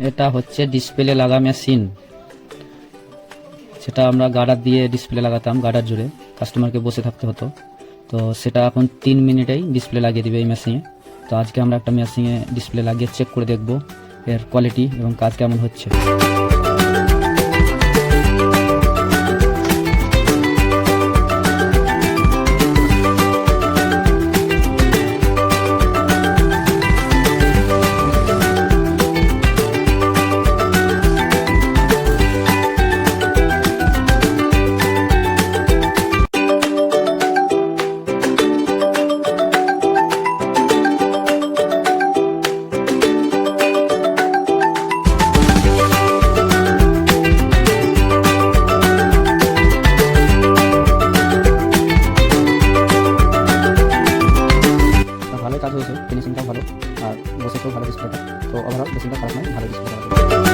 এটা হচ্ছে ডিসপ্লে লাগা মেশিন। সেটা আমরা গার্ডার দিয়ে ডিসপ্লে লাগাতাম, গার্ডার জুড়ে কাস্টমারকে বসে থাকতে হতো। তো সেটা এখন 3 মিনিটেই ডিসপ্লে লাগিয়ে দিবে এই মেশিনে। তো আজকে আমরা একটা মেশিনে ডিসপ্লে লাগিয়ে চেক করে দেখব এর কোয়ালিটি এবং কাজ কেমন হচ্ছে। ভালোই কাজ হয়েছে, ফিনিশিংটা ভালো আর বসেছেও ভালো ডিসপ্লেটা। তো ওভারঅল মেশিনটা খারাপ নয়, ভালো ডিসপ্লে।